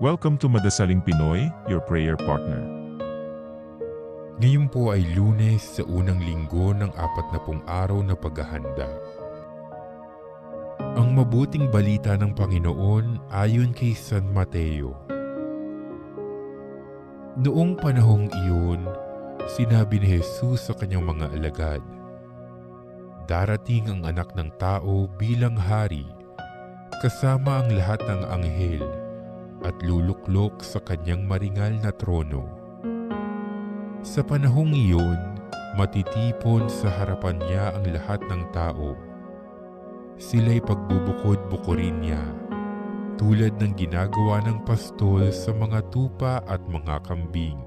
Welcome to Madasaling Pinoy, your prayer partner. Ngayon po ay Lunes sa unang linggo ng 40 araw na paghahanda. Ang mabuting balita ng Panginoon ayon kay San Mateo. Noong panahong iyon, sinabi ni Jesus sa kanyang mga alagad, "Darating ang anak ng tao bilang hari, kasama ang lahat ng anghel, at luluklok sa kanyang maringal na trono. Sa panahong iyon, matitipon sa harapan niya ang lahat ng tao. Sila'y pagbubukod-bukurin niya, tulad ng ginagawa ng pastol sa mga tupa at mga kambing.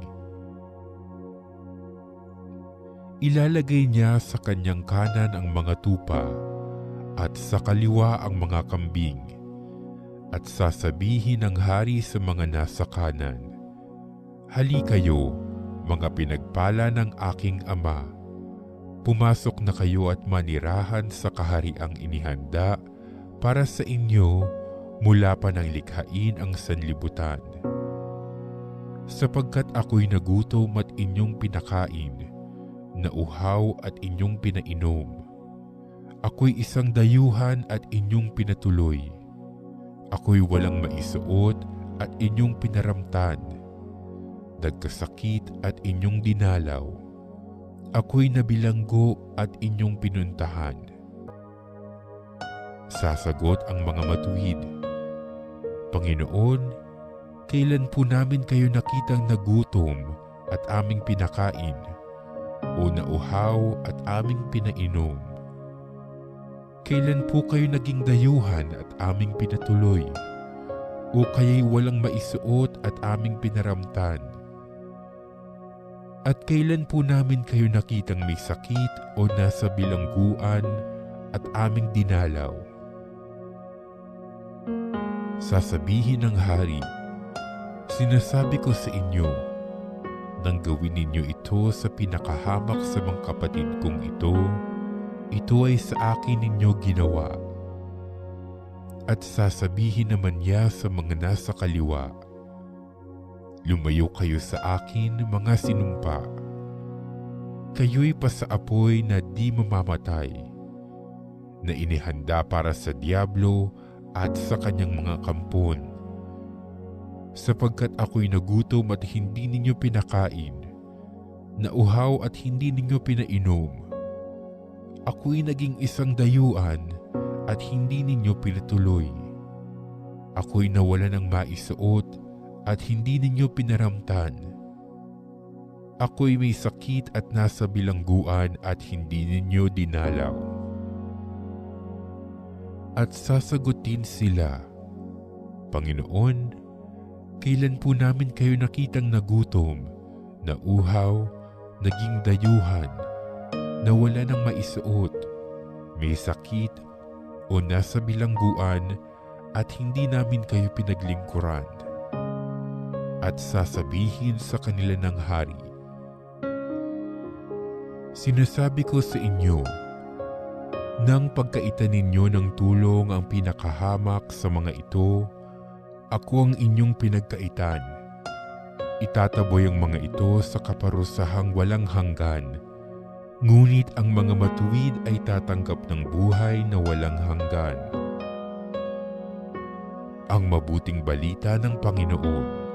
Ilalagay niya sa kanyang kanan ang mga tupa at sa kaliwa ang mga kambing. At sasabihin ng hari sa mga nasa kanan, 'Hali kayo, mga pinagpala ng aking ama. Pumasok na kayo at manirahan sa kahariang inihanda para sa inyo mula pa ng likhain ang sanlibutan. Sapagkat ako'y nagutom at inyong pinakain, nauhaw at inyong pinainom. Ako'y isang dayuhan at inyong pinatuloy. Ako'y walang maisuot at inyong pinaramtan. Nagkasakit at inyong dinalaw. Ako'y nabilanggo at inyong pinuntahan." Sasagot ang mga matuwid, "Panginoon, kailan po namin kayo nakitang nagutom at aming pinakain, o nauhaw at aming pinainom? Kailan po kayo naging dayuhan at aming pinatuloy, o kaya'y walang maisuot at aming pinaramtan? At kailan po namin kayo nakitang may sakit o nasa bilangguan at aming dinalaw?" Sasabihin ng hari, "Sinasabi ko sa inyo, nang gawin ninyo ito sa pinakahamak sa mga kapatid kong ito ay sa akin ninyo ginawa." At sasabihin naman niya sa mga nasa kaliwa, "Lumayo kayo sa akin, mga sinumpa. Kayo'y pasaapoy na di mamamatay, na inihanda para sa diablo at sa kanyang mga kampon. Sapagkat ako'y nagutom at hindi ninyo pinakain, nauhaw at hindi ninyo pinainom. Ako'y naging isang dayuan at hindi ninyo pinatuloy. Ako'y nawalan ng maisuot at hindi ninyo pinaramtan. Ako'y may sakit at nasa bilangguan at hindi ninyo dinalaw." At sasagutin sila, "Panginoon, kailan po namin kayo nakitang nagutom, nauhaw, naging dayuhan, nawala ng maisuot, may sakit, o nasa bilangguan at hindi namin kayo pinaglingkuran?" At sasabihin sa kanila ng hari, "Sinasabi ko sa inyo, nang pagkaitan ninyo ng tulong ang pinakahamak sa mga ito, ako ang inyong pinagkaitan. Itataboy ang mga ito sa kaparusahang walang hanggan, ngunit ang mga matuwid ay tatanggap ng buhay na walang hanggan." Ang mabuting balita ng Panginoon.